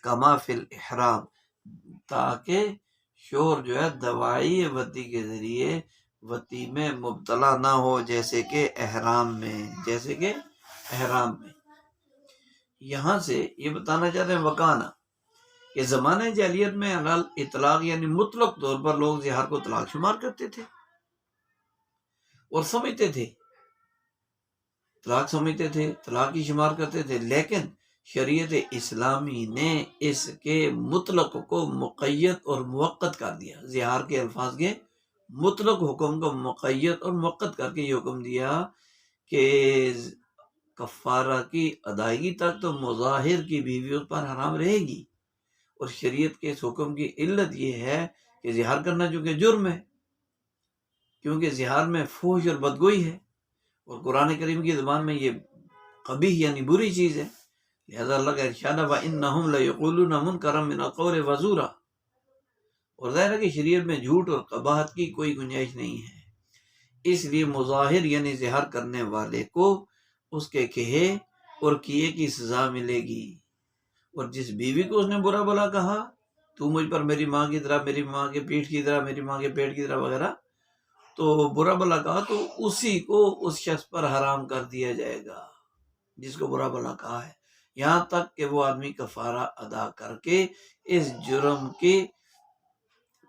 Speaker 1: کما فی الاحرام، تاکہ شوہر جو ہے دواعی وطی کے ذریعے وطی میں مبتلا نہ ہو، جیسے کہ احرام میں۔ یہاں سے یہ بتانا چاہتے ہیں وکانا، کہ زمانہ جاہلیت میں حلال اطلاق یعنی مطلق طور پر لوگ زہار کو طلاق شمار کرتے تھے اور سمجھتے تھے، طلاق کی شمار کرتے تھے، لیکن شریعت اسلامی نے اس کے مطلق کو مقید اور موقت کر دیا۔ زہار کے الفاظ کے مطلق حکم کو مقید اور موقت کر کے یہ حکم دیا کہ کفارہ کی ادائیگی تک تو مظاہر کی بیوی اس پر حرام رہے گی، اور شریعت کے اس حکم کی علت یہ ہے کہ زہار کرنا چونکہ جرم ہے، کیونکہ زہار میں فحش اور بدگوئی ہے، اور قرآن کریم کی زبان میں یہ قبیح یعنی بری چیز ہے، لہذا اللہ کا ارشاد ہے وَإِنَّهُمْ لَيَقُولُونَ مُنْكَرًا مِنَ الْقَوْلِ وَزُورًا، اور ظاہر ہے کہ شریعت میں جھوٹ اور قباحت کی کوئی گنجائش نہیں ہے، اس لیے مظاہر یعنی زہار کرنے والے کو اس کے کہے اور کیے کی سزا ملے گی، اور جس بیوی کو اس نے برا بلا کہا تو مجھ پر میری ماں کی طرح، میری ماں کے پیٹھ کی طرح، میری ماں کے پیٹ کی طرح وغیرہ، تو برا بلا کہا تو اسی کو اس شخص پر حرام کر دیا جائے گا جس کو برا بلا کہا ہے، یہاں تک کہ وہ آدمی کفارہ ادا کر کے اس جرم کی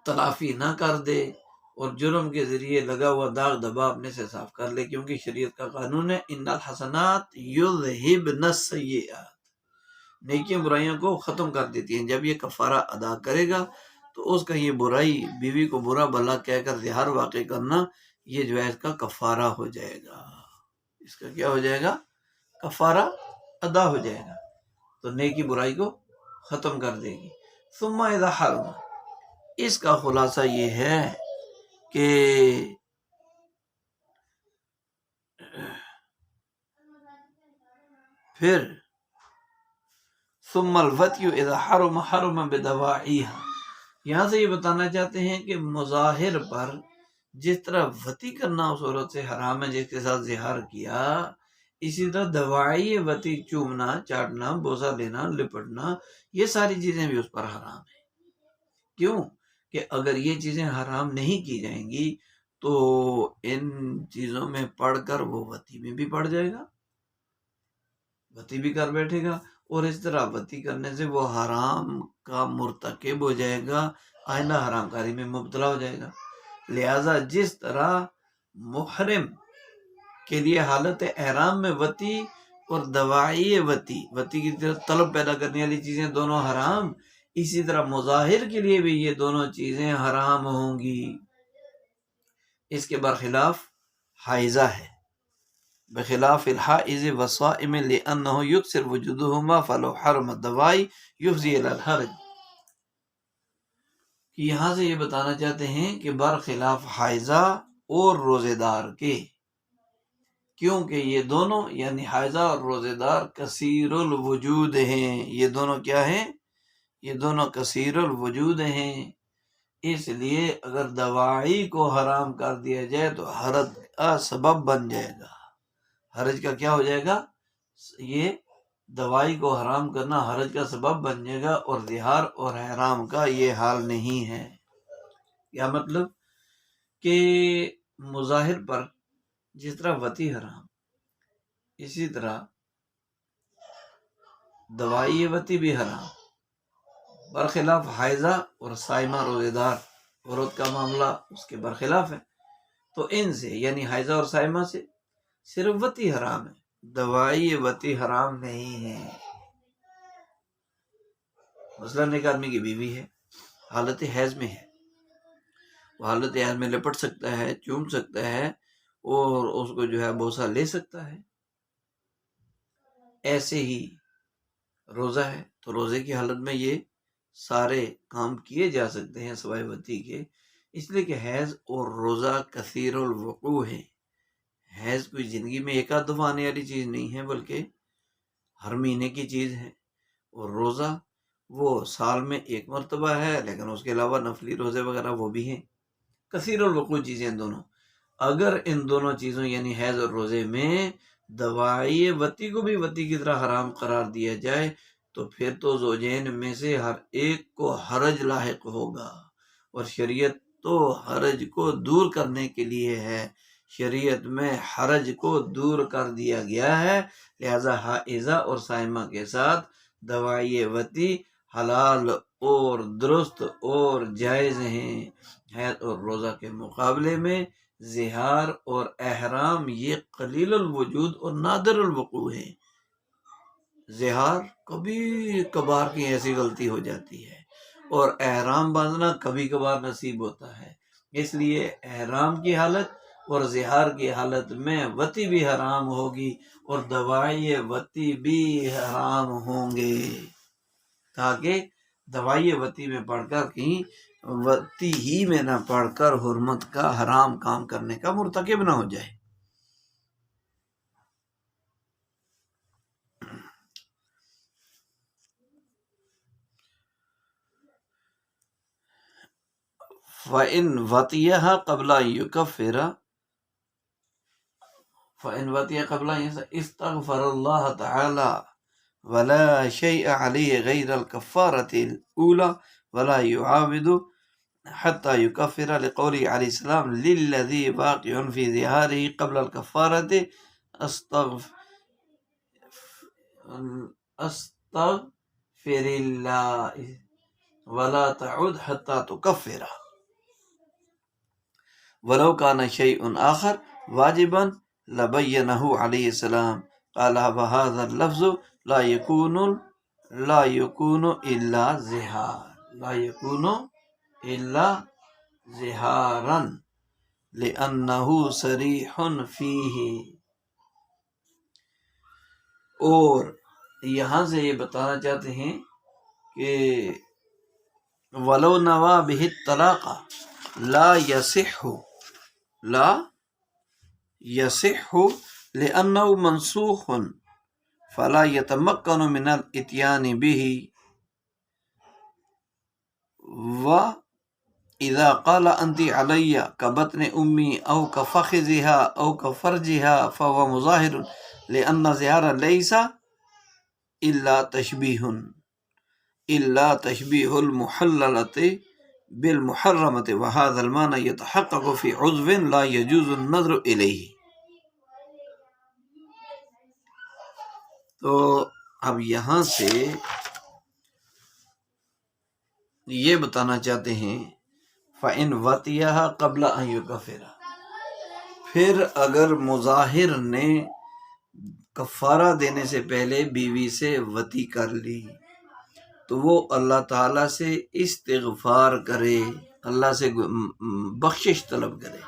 Speaker 1: تلافی نہ کر دے اور جرم کے ذریعے لگا ہوا داغ دھبا اپنے سے صاف کر لے، کیونکہ شریعت کا قانون ہے ان الحسنات یذہبن السیئات، نیکیاں برائیوں کو ختم کر دیتی ہیں۔ جب یہ کفارہ ادا کرے گا تو اس کا یہ برائی، بیوی کو برا بھلا کہہ کر زہار واقع کرنا، یہ جو ہے اس کا کفارہ ہو جائے گا، اس کا کیا ہو جائے گا؟ کفارہ ادا ہو جائے گا، تو نیکی برائی کو ختم کر دے گی۔ ثم اذا حرم، اس کا خلاصہ یہ ہے کہ پھر ثم الوتی اذا حرم حرم بدواعیہا، یہاں سے یہ بتانا چاہتے ہیں کہ مظاہر پر جس طرح وتی کرنا اس عورت سے حرام ہے جس کے ساتھ زہار کیا، اسی طرح دواعی وتی، چومنا، چاٹنا، بوسہ لینا، لپٹنا، یہ ساری چیزیں بھی اس پر حرام ہیں۔ کیوں کہ اگر یہ چیزیں حرام نہیں کی جائیں گی تو ان چیزوں میں پڑھ کر وہ وتی میں بھی پڑ جائے گا، وتی بھی کر بیٹھے گا، اور اس طرح وتی کرنے سے وہ حرام کا مرتکب ہو جائے گا، آئندہ حرام کاری میں مبتلا ہو جائے گا۔ لہذا جس طرح محرم کے لیے حالت احرام میں وتی اور دواعی وتی، وتی کی طرف طلب پیدا کرنے والی چیزیں دونوں حرام، اسی طرح مظاہر کے لیے بھی یہ دونوں چیزیں حرام ہوں گی۔ اس کے برخلاف حائضہ ہے، بخلاف الحائض والصائم لأنه يكثر وجودهما فلو حرم الدواعي يفضي الى الحرج، کہ یہاں سے یہ بتانا چاہتے ہیں کہ برخلاف حائضہ اور روزے دار کے، کیونکہ یہ دونوں یعنی حائضہ اور روزے دار کثیر الوجود ہیں، یہ دونوں کیا ہیں؟ یہ دونوں کثیر الوجود ہیں، اس لیے اگر دواعی کو حرام کر دیا جائے تو حرج کا سبب بن جائے گا۔ حرج کا کیا ہو جائے گا؟ یہ دوائی کو حرام کرنا حرج کا سبب بن جائے گا، اور زہار اور حرام کا یہ حال نہیں ہے۔ کیا مطلب؟ کہ مظاہر پر جس طرح وتی حرام، اسی طرح دوائی وتی بھی حرام، برخلاف حائضہ اور صائمہ روزے دار عورت کا معاملہ اس کے برخلاف ہے، تو ان سے یعنی حائضہ اور صائمہ سے صرف وتی حرام ہے، دوائی وتی حرام نہیں ہے۔ مثلاً ایک آدمی کی بیوی ہے، حالت حیض میں ہے، وہ حالت حیض میں لپٹ سکتا ہے، چوم سکتا ہے، اور اس کو جو ہے بوسہ لے سکتا ہے۔ ایسے ہی روزہ ہے تو روزے کی حالت میں یہ سارے کام کیے جا سکتے ہیں سوائے وتی کے، اس لیے کہ حیض اور روزہ کثیر الوقوع ہے۔ حیض کوئی زندگی میں ایک آدھ دفعہ آنے والی چیز نہیں ہے بلکہ ہر مہینے کی چیز ہے، اور روزہ وہ سال میں ایک مرتبہ ہے، لیکن اس کے علاوہ نفلی روزے وغیرہ وہ بھی ہیں، کثیر الوقوع چیزیں دونوں۔ اگر ان دونوں چیزوں یعنی حیض اور روزے میں دوائی وتی کو بھی وتی کی طرح حرام قرار دیا جائے تو پھر تو زوجین میں سے ہر ایک کو حرج لاحق ہوگا، اور شریعت تو حرج کو دور کرنے کے لیے ہے، شریعت میں حرج کو دور کر دیا گیا ہے، لہذا حائضہ اور صائمہ کے ساتھ دوائی وتی حلال اور درست اور جائز ہیں۔ حیض اور روزہ کے مقابلے میں زہار اور احرام یہ قلیل الوجود اور نادر الوقوع ہے۔ زہار کبھی کبھار کی ایسی غلطی ہو جاتی ہے، اور احرام باندھنا کبھی کبھار نصیب ہوتا ہے، اس لیے احرام کی حالت اور زہار کی حالت میں وتی بھی حرام ہوگی اور دوائی وتی بھی حرام ہوں گے، تاکہ دوائی وتی میں پڑھ کر کہیں وتی ہی میں نہ پڑھ کر حرمت کا حرام کام کرنے کا مرتکب نہ ہو جائے۔ فَإِنْ وَطِيَهَا قَبْلَ أَنْ يُكَفِّرَ اسْتَغْفَرَ اللَّهَ تَعَالَى وَلَا شَيْءَ عَلَيْهِ غَيْرَ الْكَفَّارَةِ الْأُولَى وَلَا يُعَاوِدُ حَتَّى يُكَفِّرَ لِقَوْلِهِ عَلَيْهِ السَّلَامُ لِلَّذِي وَاقِعٌ فِي ظِهَارِهِ قَبْلَ الْكَفَّارَةِ أَسْتَغْفِرِ اللَّهَ وَلَا تَعُدْ حَتَّى تُكَفِّرَ وَلَوْ كَانَ شَيْءٌ آخَرٌ وَاجِبًا لَبَيَّنَهُ عَلَيْهِ السَّلَامُ قَالَ وَهَذَا اللَّفْظُ لا يكون إلا زهارا لأنه صریح فیہ۔ اور یہاں سے یہ بتانا چاہتے ہیں کہ وَلَوْ نَوَى بِهِ الطَّلَاقَ لا يصح لأنه منسوخ فلا يتمكن من الاتيان به، وإذا قال أنت علي كبطن أمي أو كفخذها أو كفرجها فهو مظاهر لأن الظهار ليس إلا تشبيه المحللة بالمحرمة وهذا المعنى يتحقق في عضو لا يجوز النظر إليه۔ تو اب یہاں سے یہ بتانا چاہتے ہیں فَإِنْ وَطِيَهَا قَبْلَ أَنْ يُكَفِّرَ، پھر اگر مظاہر نے کفارہ دینے سے پہلے بیوی سے وطی کر لی تو وہ اللہ تعالیٰ سے استغفار کرے، اللہ سے بخشش طلب کرے۔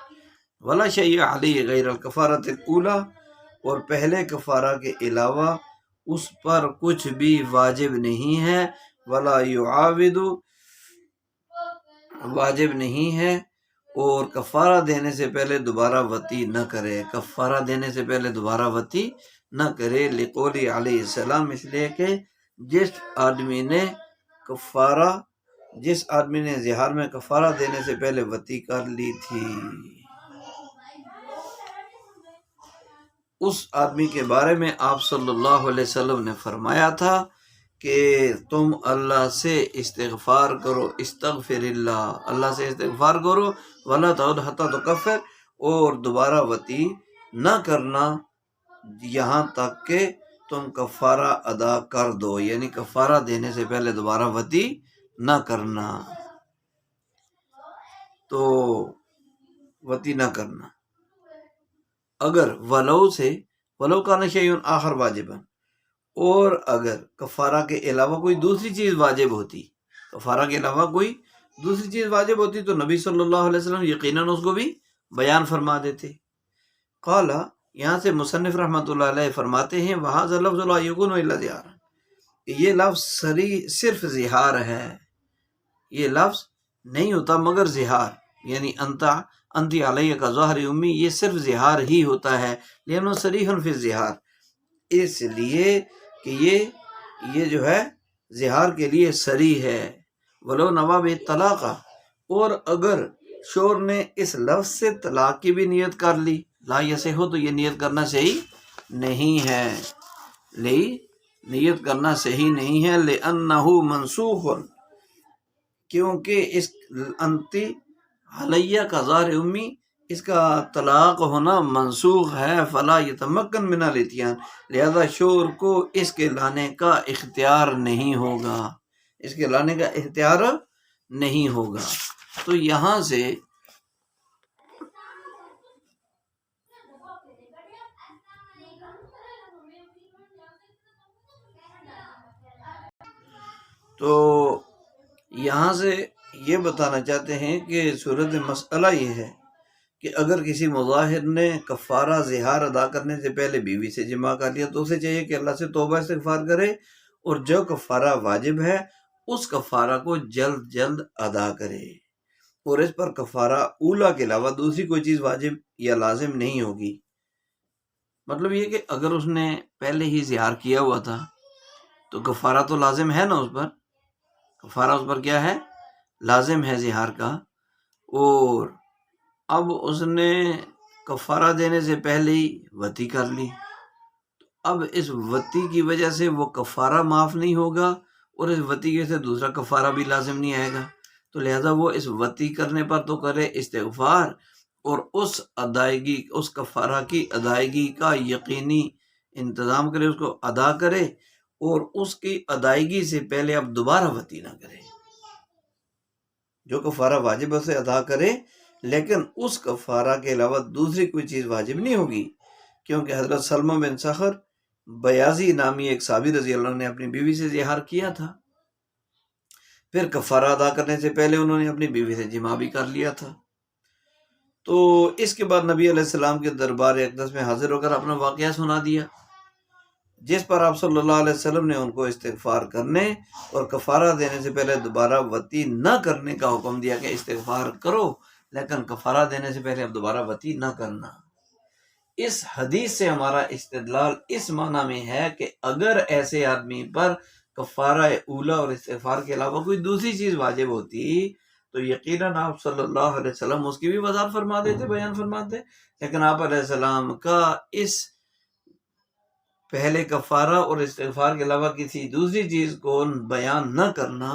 Speaker 1: وَلَا شَيْءَ عَلَيْهِ غَيْرَ الْكَفَارَةِ الْأُولَى، اور پہلے کفارہ کے علاوہ اس پر کچھ بھی واجب نہیں ہے۔ وَلَا يُعَاوِدُ، واجب نہیں ہے، اور کفارہ دینے سے پہلے دوبارہ وطی نہ کرے، کفارہ دینے سے پہلے دوبارہ وطی نہ کرے، لقول علیہ السلام، اس لیے کہ جس آدمی نے زہار میں کفارہ دینے سے پہلے وطی کر لی تھی، اس آدمی کے بارے میں آپ صلی اللہ علیہ وسلم نے فرمایا تھا کہ تم اللہ سے استغفار کرو، استغفر اللہ سے استغفار کرو، ولا تعد حتی تکفر، اور دوبارہ وطی نہ کرنا یہاں تک کہ تم کفارہ ادا کر دو، یعنی کفارہ دینے سے پہلے دوبارہ وطی نہ کرنا، تو وطی نہ کرنا۔ اگر ولو کان شیء آخر واجبا، اور اگر کفارہ کے علاوہ کوئی دوسری چیز واجب ہوتی، کفارہ کے علاوہ کوئی دوسری چیز واجب ہوتی تو نبی صلی اللہ علیہ وسلم یقیناً اس کو بھی بیان فرما دیتے۔ قال، یہاں سے مصنف رحمۃ اللہ علیہ فرماتے ہیں وَهَذَا اللَّفْظُ لَا يَكُونُ إِلَّا زِهَارًا، یہ لفظ صرف زہار ہے، یہ لفظ نہیں ہوتا مگر زہار، یعنی انت علیہ کا ظہر امی، یہ صرف زہار ہی ہوتا ہے، لأنه صریح فی الزہار، اس لیے کہ یہ جو ہے زہار کے لیے صریح ہے۔ ولو نویٰ بالطلاق، اور اگر شور نے اس لفظ سے طلاق کی بھی نیت کر لی، لا یصح، تو یہ نیت کرنا صحیح نہیں ہے، نیت کرنا صحیح نہیں ہے، لأنه منسوخ، کیونکہ اس انت علیہ کا ظاہر امی، اس کا طلاق ہونا منسوخ ہے، فلا یتمکن من الاتیان، لہذا شور کو اس کے لانے کا اختیار نہیں ہوگا، اس کے لانے کا اختیار نہیں ہوگا۔ تو یہاں سے یہ بتانا چاہتے ہیں کہ صورت مسئلہ یہ ہے کہ اگر کسی مظاہر نے کفارہ زہار ادا کرنے سے پہلے بیوی سے جماع کر لیا تو اسے چاہیے کہ اللہ سے توبہ استغفار کرے، اور جو کفارہ واجب ہے اس کفارہ کو جلد جلد ادا کرے، اور اس پر کفارہ اولا کے علاوہ دوسری کوئی چیز واجب یا لازم نہیں ہوگی۔ مطلب یہ کہ اگر اس نے پہلے ہی زہار کیا ہوا تھا تو کفارہ تو لازم ہے نا، اس پر کفارہ اس پر کیا ہے، لازم ہے زہار کا، اور اب اس نے کفارہ دینے سے پہلے ہی وطی کر لی، اب اس وطی کی وجہ سے وہ کفارہ معاف نہیں ہوگا، اور اس وطی کے سے دوسرا کفارہ بھی لازم نہیں آئے گا، تو لہذا وہ اس وطی کرنے پر تو کرے استغفار، اور اس ادائیگی، اس کفارہ کی ادائیگی کا یقینی انتظام کرے، اس کو ادا کرے، اور اس کی ادائیگی سے پہلے اب دوبارہ وطی نہ کرے۔ جو کفارہ واجب اسے ادا کرے، لیکن اس کفارہ کے علاوہ دوسری کوئی چیز واجب نہیں ہوگی، کیونکہ حضرت سلمہ بن صخر بیازی نامی ایک صحابی رضی اللہ عنہ نے اپنی بیوی سے زہار کیا تھا، پھر کفارہ ادا کرنے سے پہلے انہوں نے اپنی بیوی سے جماع بھی کر لیا تھا، تو اس کے بعد نبی علیہ السلام کے دربار اقدس میں حاضر ہو کر اپنا واقعہ سنا دیا، جس پر آپ صلی اللہ علیہ وسلم نے ان کو استغفار کرنے اور کفارہ دینے سے پہلے دوبارہ وطی نہ کرنے کا حکم دیا کہ استغفار کرو لیکن کفارہ دینے سے پہلے اب دوبارہ وطی نہ کرنا۔ اس حدیث سے ہمارا استدلال اس معنی میں ہے کہ اگر ایسے آدمی پر کفارہ اولا اور استغفار کے علاوہ کوئی دوسری چیز واجب ہوتی تو یقیناً آپ صلی اللہ علیہ وسلم اس کی بھی وضاحت فرما دیتے، بیان فرماتے، لیکن آپ علیہ السلام کا اس پہلے کفارہ اور استغفار کے علاوہ کسی دوسری چیز کو بیان نہ کرنا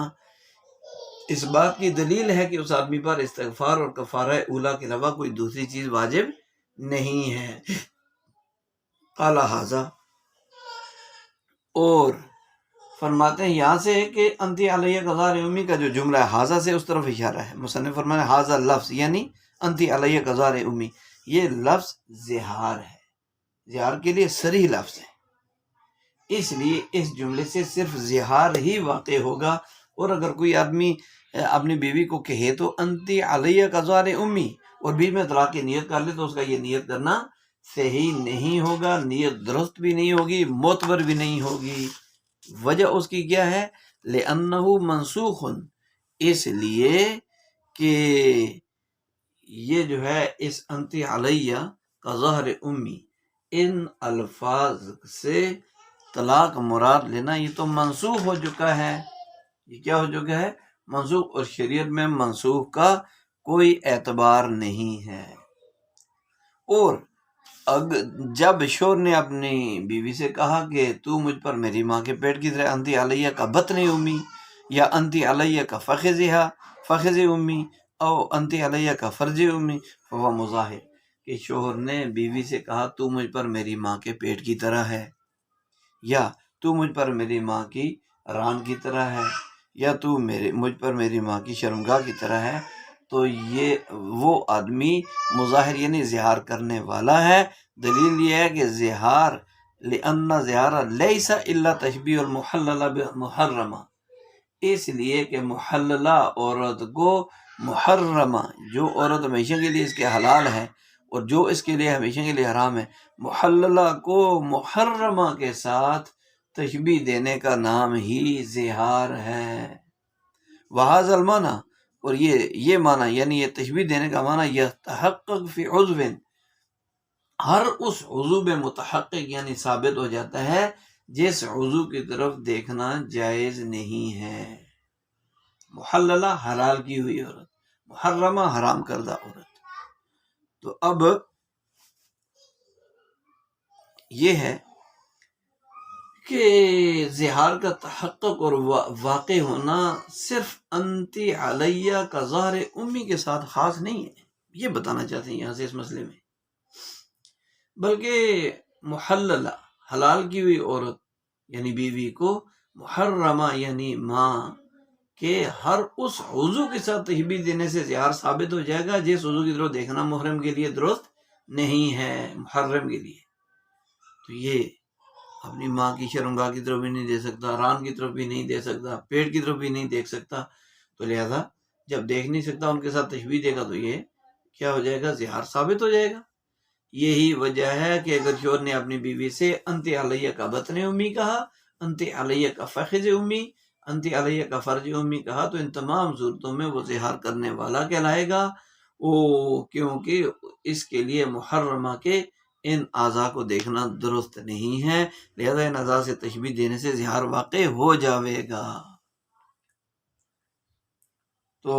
Speaker 1: اس بات کی دلیل ہے کہ اس آدمی پر استغفار اور کفارہ اولا کے علاوہ کوئی دوسری چیز واجب نہیں ہے۔ قال ھذا، اور فرماتے ہیں یہاں سے کہ انتی علیہ قضار امی کا جو جملہ ہے ھذا سے اس طرف اشارہ ہے، مصنف فرماتے ہیں ھذا لفظ یعنی انتی علیہ قضار امی، یہ لفظ زہار ہے، زہار کے لیے صریح لفظ ہے، اس لیے اس جملے سے صرف زہار ہی واقع ہوگا، اور اگر کوئی آدمی اپنی بیوی کو کہے تو انتی علیہ قضار امی اور بیچ میں طلاق کی نیت کر لے تو اس کا یہ نیت کرنا صحیح نہیں ہوگا، نیت درست بھی نہیں ہوگی، معتبر بھی نہیں ہوگی۔ وجہ اس کی کیا ہے؟ لِأَنَّهُ مَنْسُوخٌ، اس لیے کہ یہ جو ہے اس انتی علیہ قضار امی ان الفاظ سے طلاق مراد لینا یہ تو منسوخ ہو چکا ہے، یہ کیا ہو چکا ہے؟ منسوخ، اور شریعت میں منسوخ کا کوئی اعتبار نہیں ہے۔ اور جب شوہر نے اپنی بیوی سے کہا کہ تو مجھ پر میری ماں کے پیٹ کی طرح انتی علیہ کا بطن امی، یا انتی علیہ کا فخذ امی، او انتی علیہ کا فرج امی، فہو مظاہر، کہ شوہر نے بیوی سے کہا تو مجھ پر میری ماں کے پیٹ کی طرح ہے، یا تو مجھ پر میری ماں کی ران کی طرح ہے، یا تو مجھ پر میری ماں کی شرمگاہ کی طرح ہے، تو یہ وہ آدمی مظاہر یعنی زہار کرنے والا ہے۔ دلیل یہ ہے کہ زہار لأن زہار لیس الا تشبیہ المحللہ بمحرمہ، اس لیے کہ محللہ عورت کو محرمہ، جو عورت ہمیشہ کے لیے اس کے حلال ہے اور جو اس کے لیے ہمیشہ کے لیے حرام ہے، محللہ کو محرمہ کے ساتھ تشبیہ دینے کا نام ہی زہار ہے۔ وہذا المعنی، اور یہ معنی یعنی یہ تشبیہ دینے کا معنی یہ تحقق فی عضو، ہر اس عضو میں متحقق یعنی ثابت ہو جاتا ہے جس عضو کی طرف دیکھنا جائز نہیں ہے۔ محللہ حلال کی ہوئی عورت، محرمہ حرام کردہ عورت۔ تو اب یہ ہے کہ زہار کا تحقق اور واقع ہونا صرف انتی علیہ کا ظاہر امی کے ساتھ خاص نہیں ہے، یہ بتانا چاہتے ہیں یہاں سے اس مسئلے میں، بلکہ محللہ حلال کی ہوئی عورت یعنی بیوی کو محرمہ یعنی ماں کے ہر اس عضو کے ساتھ تشبیہ دینے سے زہار ثابت ہو جائے گا جس عضو کی طرف دیکھنا محرم کے لیے درست نہیں ہے، محرم کے لیے۔ تو یہ اپنی ماں کی شرمگاہ کی طرف بھی نہیں دے سکتا، ران کی طرف بھی نہیں دے سکتا، پیٹ کی طرف بھی نہیں دیکھ سکتا، تو لہذا جب دیکھ نہیں سکتا ان کے ساتھ تشبیہ دے گا تو یہ کیا ہو جائے گا؟ زہار ثابت ہو جائے گا۔ یہی وجہ ہے کہ اگر شوہر نے اپنی بیوی سے انت علیہ کا بطن امی کہا، انت علیہ کا فخذ امی، انت علیہ کا فرج امی کہا، تو ان تمام صورتوں میں وہ زہار کرنے والا کہلائے گا، کیونکہ اس کے لیے محرمہ کے ان اعضاء کو دیکھنا درست نہیں ہے، لہذا ان اعضاء سے تشبیہ دینے سے زہار واقع ہو جاوے گا۔ تو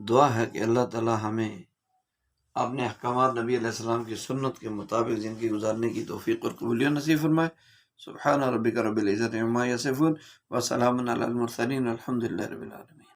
Speaker 1: دعا ہے کہ اللہ تعالی ہمیں اپنے احکامات نبی علیہ السلام کی سنت کے مطابق زندگی گزارنے کی توفیق اور قبولیت نصیب فرمائے۔ سبحان ربک رب العزت عما یصفون وسلام علی المرسلین والحمد للہ رب العالمین۔